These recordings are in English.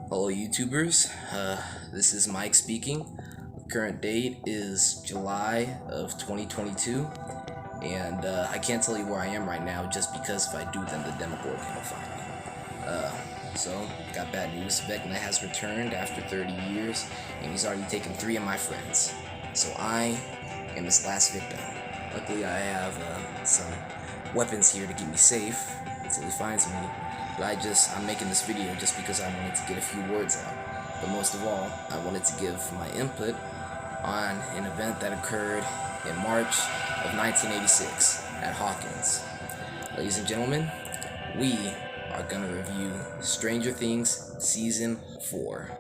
Hello, YouTubers. This is Mike speaking. The current date is July of 2022, and I can't tell you where I am right now just because if I do, then the Demogorgon will find me. So, got bad news. Vecna has returned after 30 years, and he's already taken 3 of my friends. So I am his last victim. Luckily, I have some weapons here to keep me safe until he finds me. But I'm making this video just because I wanted to get a few words out. But most of all, I wanted to give my input on an event that occurred in March of 1986 at Hawkins. Ladies and gentlemen, we are gonna review Stranger Things Season 4.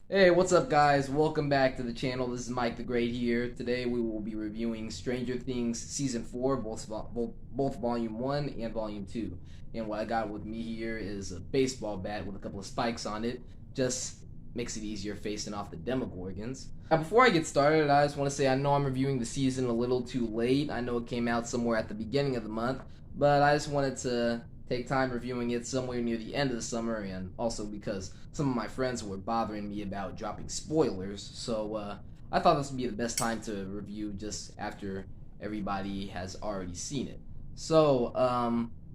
Hey, what's up guys? Welcome back to the channel. This is Mike the Great here. Today we will be reviewing Stranger Things Season 4, both Volume 1 and Volume 2. And what I got with me here is a baseball bat with a couple of spikes on it. Just makes it easier facing off the Demogorgons. Now before I get started, I just want to say I know I'm reviewing the season a little too late. I know it came out somewhere at the beginning of the month, but I just wanted to take time reviewing it somewhere near the end of the summer, and also because some of my friends were bothering me about dropping spoilers, so I thought this would be the best time to review just after everybody has already seen it. So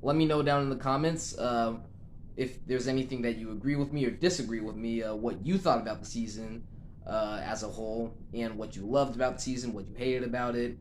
let me know down in the comments if there's anything that you agree with me or disagree with me, what you thought about the season as a whole, and what you loved about the season, what you hated about it,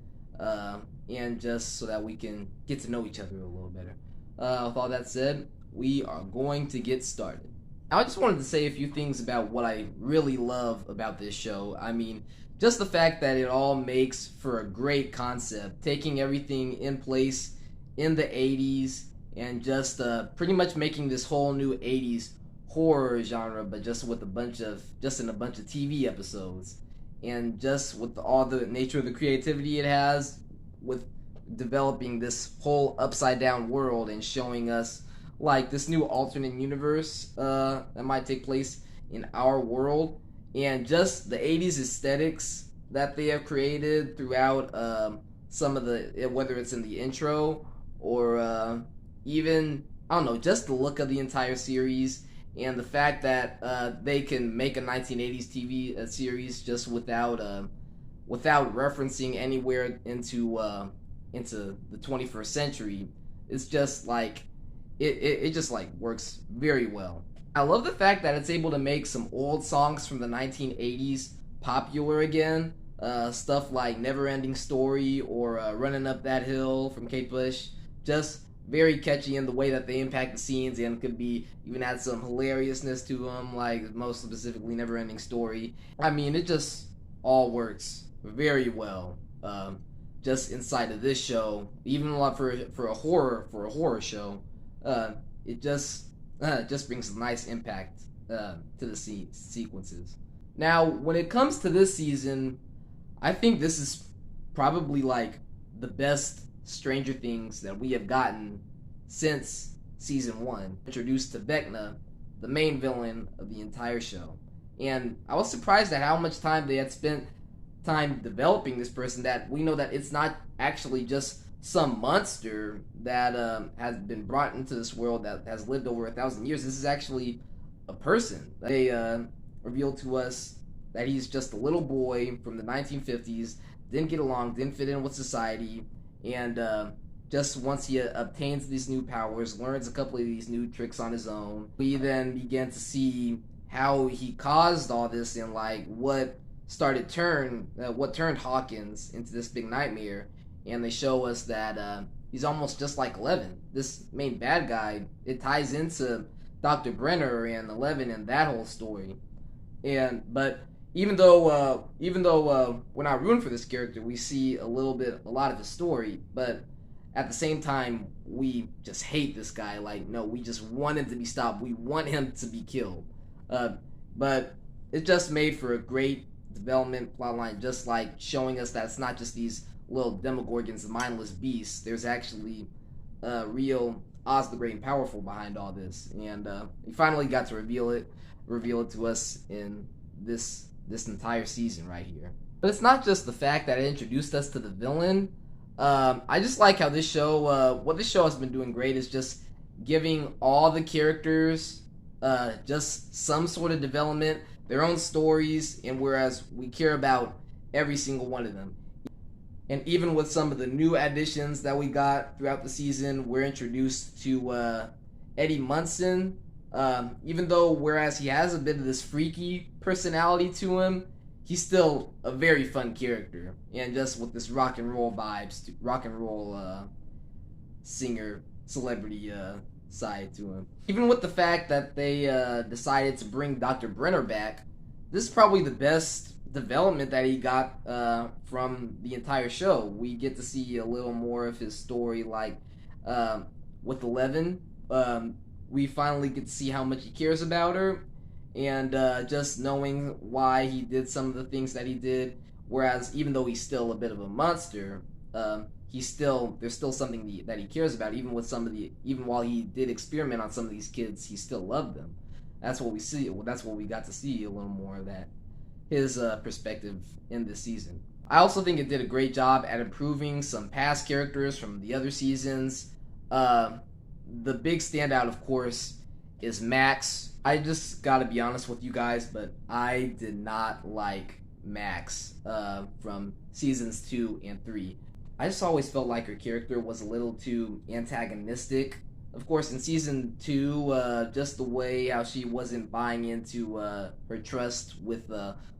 and just so that we can get to know each other a little better. With all that said, we are going to get started. I just wanted to say a few things about what I really love about this show. I mean, just the fact that it all makes for a great concept, taking everything in place in the 80s and just pretty much making this whole new 80s horror genre, but just with in a bunch of TV episodes, and just with all the nature of the creativity it has with developing this whole upside down world and showing us like this new alternate universe that might take place in our world, and just the 80s aesthetics that they have created throughout some of the, whether it's in the intro or even, I don't know, just the look of the entire series, and the fact that they can make a 1980s TV series just without referencing anywhere into the 21st century. It's just like it just like works very well. I love the fact that it's able to make some old songs from the 1980s popular again. Stuff like Never Ending Story or Running Up That Hill from Kate Bush. Just very catchy in the way that they impact the scenes, and could be even add some hilariousness to them, like most specifically Never Ending Story. I mean, it just all works very well. Just inside of this show, even a lot for a horror show, it just brings a nice impact to the sequences. Now, when it comes to this season, I think this is probably like the best Stranger Things that we have gotten since season 1. Introduced to Vecna, the main villain of the entire show, and I was surprised at how much time they had spent developing this person, that we know that it's not actually just some monster that has been brought into this world that has lived over 1,000 years. This is actually a person. They revealed to us that he's just a little boy from the 1950s, didn't get along, didn't fit in with society, and just once he obtains these new powers, learns a couple of these new tricks on his own, we then begin to see how he caused all this, and like what turned Hawkins into this big nightmare. And they show us that he's almost just like Eleven, this main bad guy. It ties into Dr. Brenner and Eleven and that whole story. But even though we're not rooting for this character, we see a lot of his story, but at the same time we just hate this guy. Like, no, we just want him to be stopped. We want him to be killed. But it just made for a great development plotline, just like showing us that it's not just these little Demogorgons, mindless beasts. There's actually real Oz the Great and Powerful behind all this, and we finally got to reveal it to us in this entire season right here. But it's not just the fact that it introduced us to the villain. I just like how this show, what this show has been doing great is just giving all the characters just some sort of development, their own stories, and whereas we care about every single one of them. And even with some of the new additions that we got throughout the season, we're introduced to Eddie Munson. Even though, whereas he has a bit of this freaky personality to him, he's still a very fun character. And just with this rock and roll vibes, rock and roll singer, celebrity side to him. Even with the fact that they decided to bring Dr. Brenner back, this is probably the best development that he got from the entire show. We get to see a little more of his story, like with Eleven. We finally get to see how much he cares about her, and just knowing why he did some of the things that he did. Whereas even though he's still a bit of a monster, there's still something that he cares about. Even while he did experiment on some of these kids, he still loved them. That's what we see. Well, that's what we got to see a little more of that, his perspective in this season. I also think it did a great job at improving some past characters from the other seasons. The big standout, of course, is Max. I just gotta be honest with you guys, but I did not like Max from seasons 2 and 3. I just always felt like her character was a little too antagonistic. Of course, in season 2, just the way how she wasn't buying into her trust with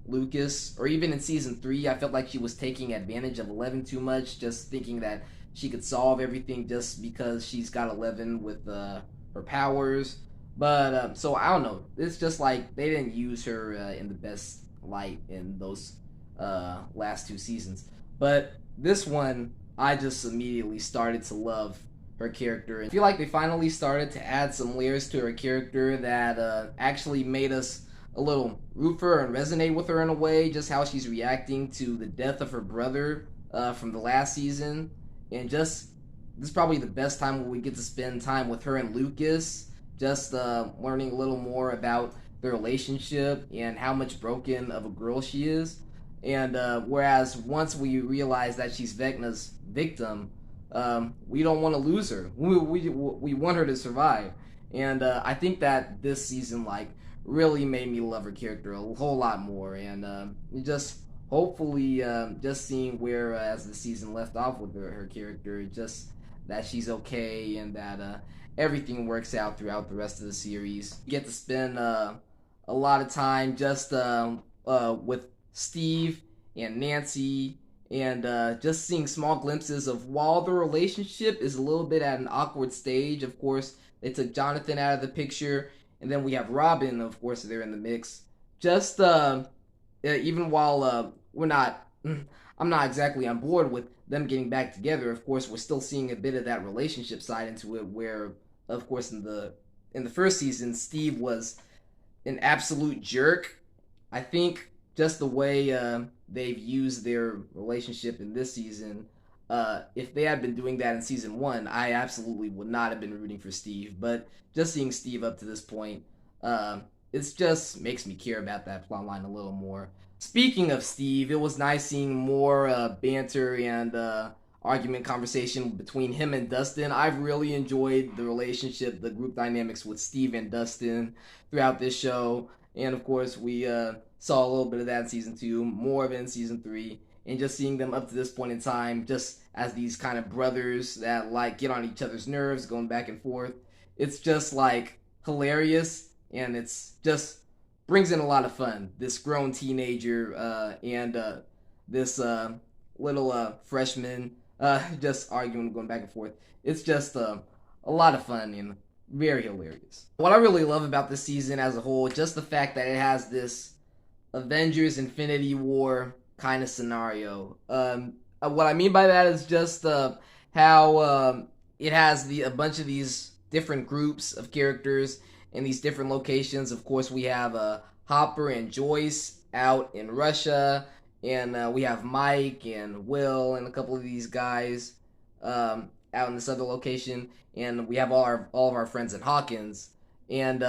Lucas, or even in season 3, I felt like she was taking advantage of Eleven too much, just thinking that she could solve everything just because she's got Eleven with her powers. But so I don't know. It's just like they didn't use her in the best light in those last 2 seasons. But this one, I just immediately started to love her character. I feel like they finally started to add some layers to her character that actually made us a little root for her and resonate with her in a way. Just how she's reacting to the death of her brother from the last season. And just, this is probably the best time when we get to spend time with her and Lucas, just learning a little more about their relationship and how much broken of a girl she is. And whereas once we realize that she's Vecna's victim, we don't want to lose her. We want her to survive. And I think that this season really made me love her character a whole lot more. And just hopefully just seeing where as the season left off with her character, just that she's okay and that everything works out throughout the rest of the series. You get to spend a lot of time just with Steve and Nancy, and just seeing small glimpses of while the relationship is a little bit at an awkward stage. Of course, they took Jonathan out of the picture, and then we have Robin, of course, they're in the mix. Just even while I'm not exactly on board with them getting back together, of course, we're still seeing a bit of that relationship side into it, where, of course, in the first season, Steve was an absolute jerk. I think just the way they've used their relationship in this season, if they had been doing that in season 1, I absolutely would not have been rooting for Steve. But just seeing Steve up to this point, it just makes me care about that plotline a little more. Speaking of Steve, it was nice seeing more banter and argument conversation between him and Dustin. I've really enjoyed the relationship, the group dynamics with Steve and Dustin throughout this show. And of course, we saw a little bit of that in season 2, more of it in season 3, and just seeing them up to this point in time, just as these kind of brothers that get on each other's nerves, going back and forth. It's just hilarious, and it's just brings in a lot of fun. This grown teenager and this little freshman just arguing, going back and forth. It's just a lot of fun and very hilarious. What I really love about this season as a whole, just the fact that it has this Avengers Infinity War kind of scenario. What I mean by that is just how it has a bunch of these different groups of characters in these different locations. Of course, we have Hopper and Joyce out in Russia, and we have Mike and Will and a couple of these guys out in this other location, and we have all of our friends in Hawkins. And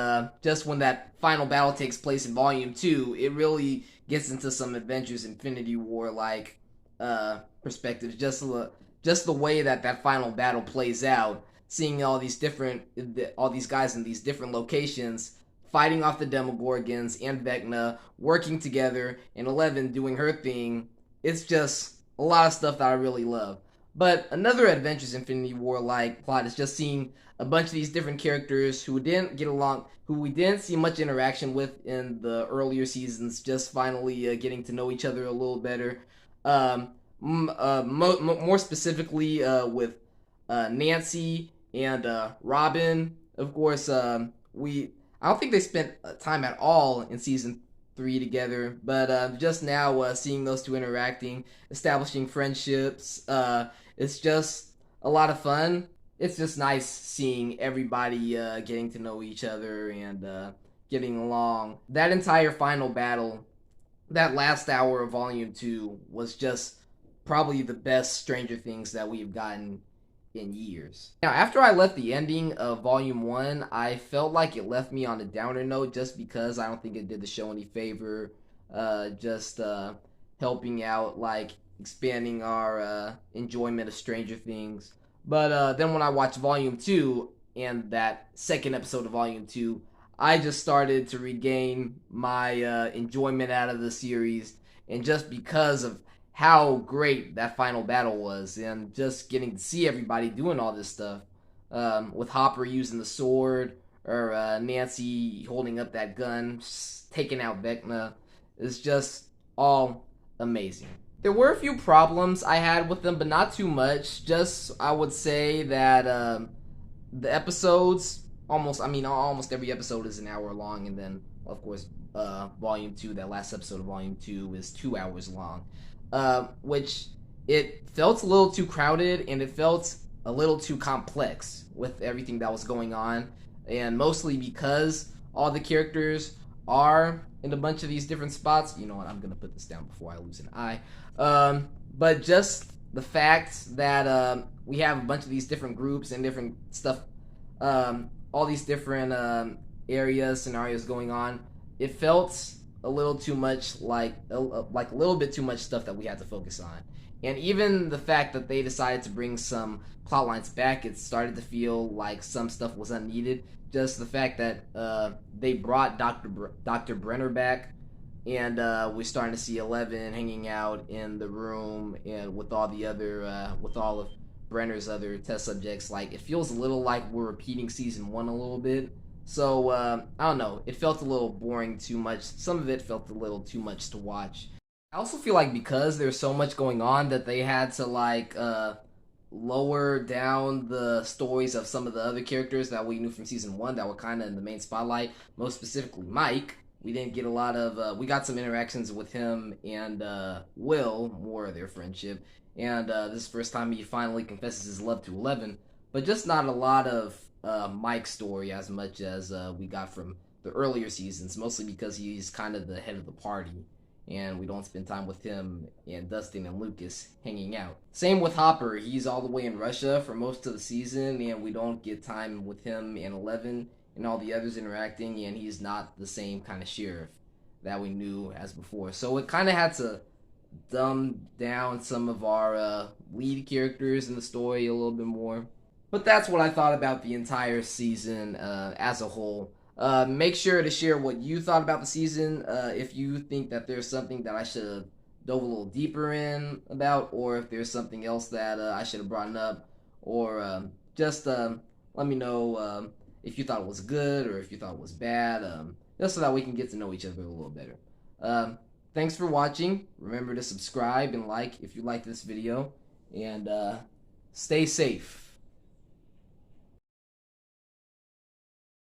just when that final battle takes place in Volume 2, it really gets into some Avengers Infinity War perspectives. Just the way that final battle plays out seeing all these guys in these different locations fighting off the Demogorgons and Vecna, working together, and Eleven doing her thing. It's just a lot of stuff that I really love. But another Adventures Infinity War like plot is just seeing a bunch of these different characters who didn't get along, who we didn't see much interaction with in the earlier seasons, just finally getting to know each other a little better. More specifically with Nancy and Robin. Of course, I don't think they spent time at all in season 3 together, but just now seeing those two interacting, establishing friendships, it's just a lot of fun. It's just nice seeing everybody getting to know each other and getting along. That entire final battle, that last hour of Volume 2, was just probably the best Stranger Things that we've gotten in years. Now, after I left the ending of Volume 1, I felt like it left me on a downer note just because I don't think it did the show any favor. Just helping out, like, expanding our enjoyment of Stranger Things. But then when I watched Volume 2 and that second episode of Volume 2, I just started to regain my enjoyment out of the series. And just because of how great that final battle was, and just getting to see everybody doing all this stuff, with Hopper using the sword, or Nancy holding up that gun, taking out Vecna, is just all amazing. There were a few problems I had with them, but not too much. Just, I would say that the episodes, almost every episode is an hour long, and then, of course, Volume 2, that last episode of Volume 2 is 2 hours long. Which it felt a little too crowded, and it felt a little too complex with everything that was going on, and mostly because all the characters are in a bunch of these different spots. You know what, I'm gonna put this down before I lose an eye. But just the fact that we have a bunch of these different groups and different stuff, all these different areas, scenarios going on, it felt a little too much like a little bit too much stuff that we had to focus on. And even the fact that they decided to bring some plot lines back, it started to feel like some stuff was unneeded. Just the fact that they brought Dr. Brenner back, and we're starting to see Eleven hanging out in the room and with all the other with all of Brenner's other test subjects. Like, it feels a little like we're repeating season 1 a little bit. So, I don't know, it felt a little boring, too much. Some of it felt a little too much to watch. I also feel like because there's so much going on that they had to, like, lower down the stories of some of the other characters that we knew from season 1 that were kind of in the main spotlight. Most specifically, Mike. We didn't get a lot of, we got some interactions with him and Will, more of their friendship. And this is the first time he finally confesses his love to Eleven. But just not a lot of Mike's story as much as we got from the earlier seasons, mostly because he's kind of the head of the party, and we don't spend time with him and Dustin and Lucas hanging out. Same with Hopper. He's all the way in Russia for most of the season, and we don't get time with him and Eleven and all the others interacting, and he's not the same kind of sheriff that we knew as before. So it kind of had to dumb down some of our lead characters in the story a little bit more. But that's what I thought about the entire season as a whole. Make sure to share what you thought about the season, if you think that there's something that I should have dove a little deeper in about, or if there's something else that I should have brought up, or just let me know if you thought it was good or if you thought it was bad, just so that we can get to know each other a little better. Thanks for watching. Remember to subscribe and like if you like this video, and stay safe.